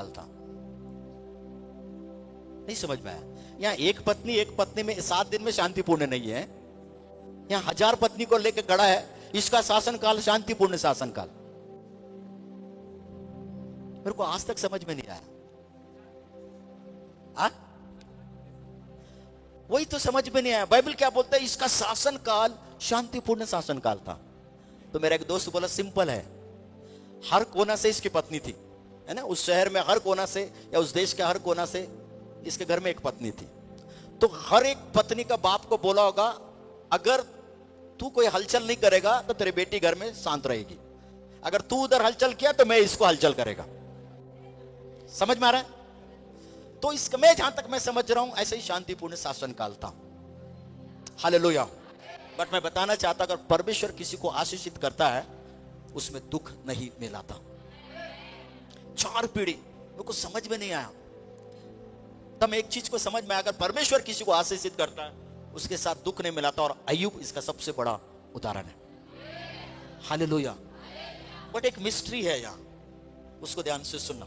काल था। नहीं समझ में आया? यहाँ एक पत्नी में 7 दिन में शांतिपूर्ण नहीं है। यहाँ 1000 पत्नी को लेकर खड़ा है, इसका शासन काल शांतिपूर्ण शासन काल। मेरे को आज तक समझ में नहीं आया। वही तो समझ में नहीं आया। बाइबल क्या बोलता है? इसका शासन काल शांतिपूर्ण शासन काल था। तो मेरा एक दोस्त बोला सिंपल है, हर कोना से इसकी पत्नी थी, है ना, उस शहर में हर कोना से या उस देश के हर कोना से इसके घर में एक पत्नी थी। तो हर एक पत्नी का बाप को बोला होगा, अगर तू कोई हलचल नहीं करेगा तो तेरी बेटी घर में शांत रहेगी, अगर तू उधर हलचल किया तो मैं इसको हलचल करेगा। समझ में आ रहा है? तो इसका मैं जहां तक मैं समझ रहा हूं ऐसे ही शांतिपूर्ण शासन काल था। हालेलुया। बट मैं बताना चाहता, अगर परमेश्वर किसी को आशीषित करता है उसमें दुख नहीं मिलाता। 4 पीढ़ी मेरे को समझ में नहीं आया। तब एक चीज को समझ में आया, अगर परमेश्वर किसी को आशीषित करता है उसके साथ दुख नहीं मिलाता, और अय्यूब इसका सबसे बड़ा उदाहरण है। हालेलुया। बट एक मिस्ट्री है यहां, उसको ध्यान से सुनना।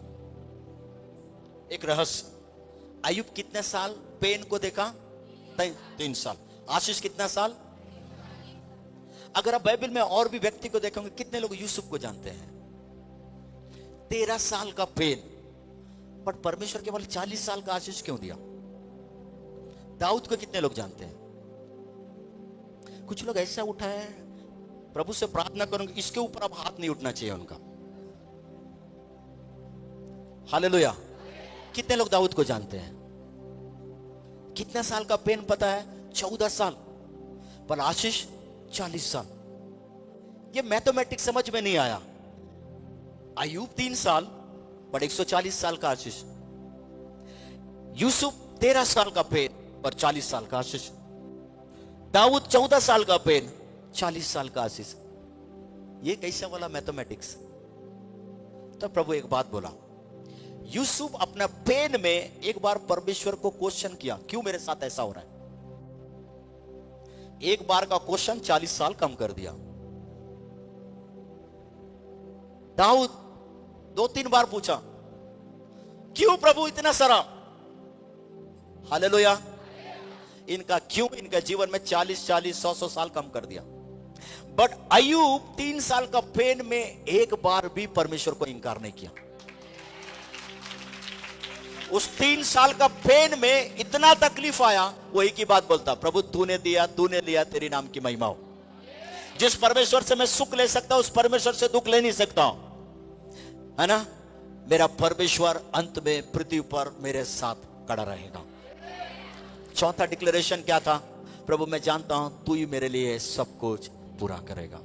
एक रहस्य, अय्यूब कितने साल पेन को देखा? 3 साल। आशीष कितना साल? अगर आप बाइबल में और भी व्यक्ति को देखेंगे, कितने लोग यूसुफ को जानते हैं? 13 साल का पेन, बट परमेश्वर केवल 40 साल का आशीष क्यों दिया? दाऊद को कितने लोग जानते हैं? कुछ लोग ऐसा उठा है, प्रभु से प्रार्थना करूंगा इसके ऊपर अब हाथ नहीं उठना चाहिए उनका। हालेलुया। कितने लोग दाऊद को जानते हैं? कितने साल का पेन पता है? 14 साल, पर आशीष 40 साल। ये मैथमेटिक्स समझ में नहीं आया। अय्यूब 3 साल पर 140 साल का आशीष, यूसुफ 13 साल का पेन पर 40 साल का आशीष, दाऊद 14 साल का पेन 40 साल का आशीष। ये कैसा वाला मैथमेटिक्स? तो प्रभु एक बात बोला, यूसुफ अपना पेन में एक बार परमेश्वर को क्वेश्चन किया, क्यों मेरे साथ ऐसा हो रहा है? एक बार का क्वेश्चन 40 साल कम कर दिया। दाऊद 2-3 बार पूछा, क्यों प्रभु इतना सारा? हालेलुया। इनका क्यों, इनका जीवन में 40-40, 100-100 साल कम कर दिया। बट अय्यूब 3 साल का पेन में एक बार भी परमेश्वर को इनकार नहीं किया। उस 3 साल का पेन में इतना तकलीफ आया, वो एक ही बात बोलता, प्रभु तूने दिया, तूने लिया, तेरी नाम की महिमा हो। जिस परमेश्वर से मैं सुख ले सकता हूं उस परमेश्वर से दुख ले नहीं सकता हूं, है ना। मेरा परमेश्वर अंत में पृथ्वी पर मेरे साथ खड़ा रहेगा। चौथा डिक्लेरेशन क्या था? प्रभु मैं जानता हूं तू ही मेरे लिए सब कुछ पूरा करेगा।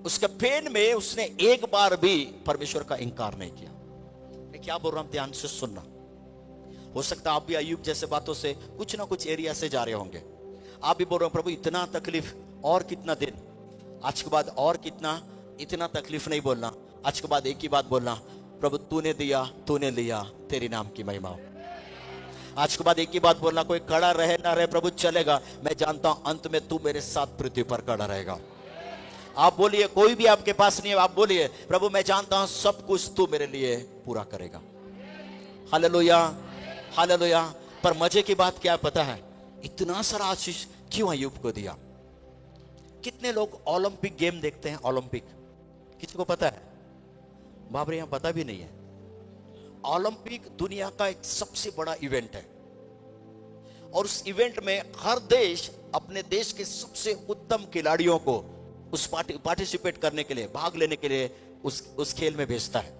उसके पेन में उसने एक बार भी परमेश्वर का इंकार नहीं किया। मैं क्या बोल रहा हूं, ध्यान से सुनना। हो सकता है आप भी अय्यूब जैसे बातों से कुछ ना कुछ एरिया से जा रहे होंगे। आप भी बोल रहे हो, प्रभु इतना तकलीफ और कितना दिन, आज के बाद और कितना, इतना तकलीफ नहीं बोलना, आज के बाद एक ही बात बोलना, प्रभु तूने दिया, तूने लिया, तेरी नाम की महिमा हो। आज के बाद एक ही बात बोलना, कोई खड़ा रहे ना रहे प्रभु चलेगा, मैं जानता हूं अंत में तू मेरे साथ पृथ्वी पर खड़ा रहेगा। आप बोलिए, कोई भी आपके पास नहीं है, आप बोलिए, प्रभु मैं जानता हूं सब कुछ तू मेरे लिए पूरा करेगा। Hallelujah, hallelujah. पर मजे की बात क्या पता है, इतना सारा आशीष क्यों अय्यूब को दिया? कितने लोग ओलंपिक गेम देखते हैं? ओलंपिक किसी को पता है? बाबरे यहां पता भी नहीं है। ओलंपिक दुनिया का एक सबसे बड़ा इवेंट है, और उस इवेंट में हर देश अपने देश के सबसे उत्तम खिलाड़ियों को उस पार्टिसिपेट करने के लिए, भाग लेने के लिए उस खेल में भेजता है।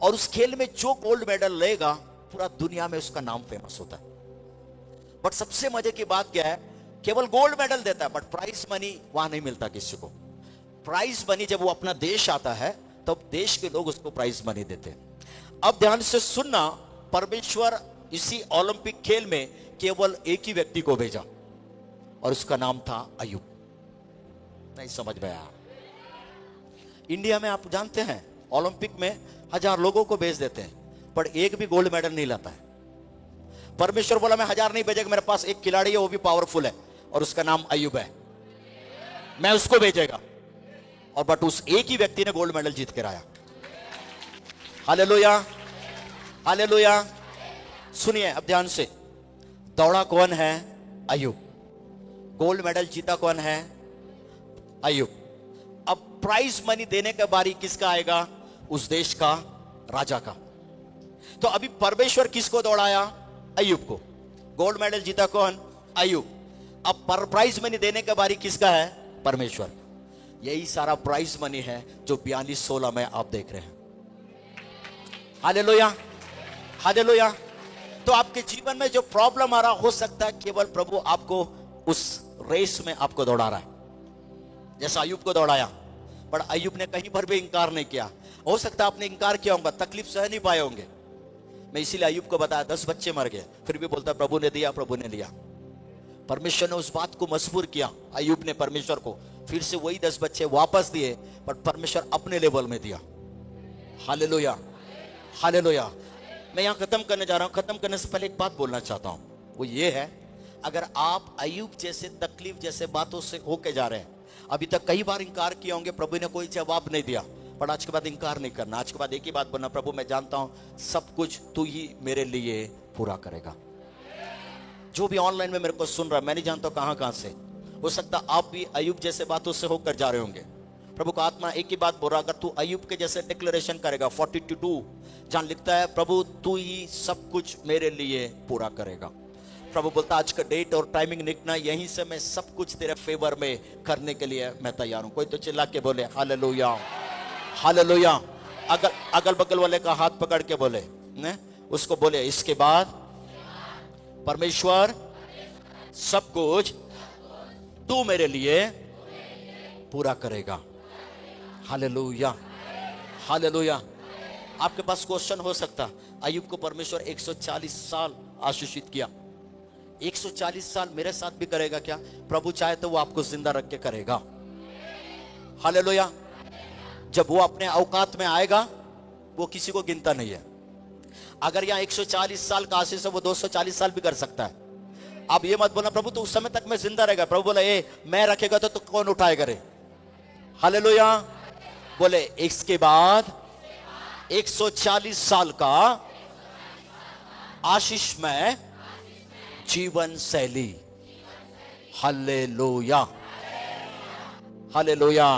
और उस खेल में जो गोल्ड मेडल लेगा पूरा दुनिया में उसका नाम फेमस होता है। बट सबसे मजे की बात क्या है, केवल गोल्ड मेडल देता है, बट प्राइज मनी वहां नहीं मिलता किसी को। प्राइज मनी जब वो अपना देश आता है तब देश के लोग उसको प्राइज मनी देते हैं। अब ध्यान से सुनना, परमेश्वर इसी ओलंपिक खेल में केवल एक ही व्यक्ति को भेजा, और उसका नाम था अय्यूब। नहीं समझ में आया? इंडिया में आप जानते हैं ओलंपिक में 1000 लोगों को भेज देते हैं, पर एक भी गोल्ड मेडल नहीं लाता है। परमेश्वर बोला मैं 1000 नहीं भेजेगा, मेरे पास एक खिलाड़ी है वो भी पावरफुल है और उसका नाम अय्यूब है, मैं उसको भेजेगा। और बट उस एक ही व्यक्ति ने गोल्ड मेडल जीत कर आया। Hallelujah, hallelujah. सुनिए अब ध्यान से, दौड़ा कौन है? अय्यूब। गोल्ड मेडल जीता कौन है? अय्यूब। अब प्राइज मनी देने का बारी किसका आएगा? उस देश का राजा का। तो अभी परमेश्वर किसको दौड़ाया? अय्यूब को। गोल्ड मेडल जीता कौन? अय्यूब। अब प्राइज मनी देने का बारी किसका है? परमेश्वर। यही सारा प्राइज मनी है जो 42-16 में आप देख रहे हैं। Hallelujah, hallelujah. तो आपके जीवन में जो प्रॉब्लम आ रहा, हो सकता है केवल प्रभु आपको उस रेस में आपको दौड़ा रहा है, जैसा अय्यूब को दौड़ाया। पर अय्यूब ने कहीं पर भी इंकार नहीं किया। हो सकता है आपने इंकार किया होगा, तकलीफ सह नहीं पाए होंगे। मैं इसीलिए अय्यूब को बताया 10 बच्चे मर गए, फिर भी बोलता प्रभु ने दिया, प्रभु ने दिया। परमेश्वर ने उस बात को मजबूर किया अय्यूब ने परमेश्वर को, फिर से वही 10 बच्चे वापस दिए, पर परमेश्वर अपने लेवल में दिया। Hallelujah, hallelujah. मैं यहां खत्म करने जा रहा हूं। खत्म करने से पहले एक बात बोलना चाहता हूं, वो ये है, अगर आप अय्यूब जैसे तकलीफ जैसे बातों से होके जा रहे हैं, अभी तक कई बार इंकार किए होंगे, प्रभु ने कोई जवाब नहीं दिया, पर आज के बाद इंकार नहीं करना। आज के बाद एक ही बात बोलना, प्रभु मैं जानता हूं सब कुछ तू ही मेरे लिए पूरा करेगा। जो भी ऑनलाइन में मेरे को सुन रहा है, मैं नहीं जानता कहां से, हो सकता आप भी अय्यूब जैसे बातों से होकर जा रहे होंगे। प्रभु का आत्मा एक ही बात बोल रहा, अगर तू अय्यूब के जैसे डिक्लेरेशन करेगा 42 जहां लिखता है प्रभु तू ही सब कुछ मेरे लिए पूरा करेगा। प्रभु बोलता आज का डेट और टाइमिंग लिखना, यहीं से मैं सब कुछ तेरे फेवर में करने के लिए मैं तैयार हूं। कोई तो चिल्ला के बोले हालेलुया, हालेलुया। अगल बगल वाले का हाथ पकड़ के बोले, ने उसको बोले इसके बाद परमेश्वर सब कुछ तू मेरे लिए पूरा करेगा। Hallelujah, hallelujah. आपके पास क्वेश्चन हो सकता, अय्यूब को परमेश्वर 140 साल आशीषित किया, 140 साल मेरे साथ भी करेगा क्या? प्रभु चाहे तो वो आपको जिंदा रख के करेगा। हालेलुया। जब वो अपने औकात में आएगा, वो किसी को गिनता नहीं है। अगर यहाँ 140 साल का आशीष है, वो 240 साल भी कर सकता है। आप ये मत बोलना प्रभु तो उस समय तक मैं जिंदा रहेगा। प्रभु बोला ए मैं रखेगा तो कौन उठाएगा रे? हालेलुया। बोले इसके बाद 140 साल का आशीष में जीवन शैली। Hallelujah, hallelujah.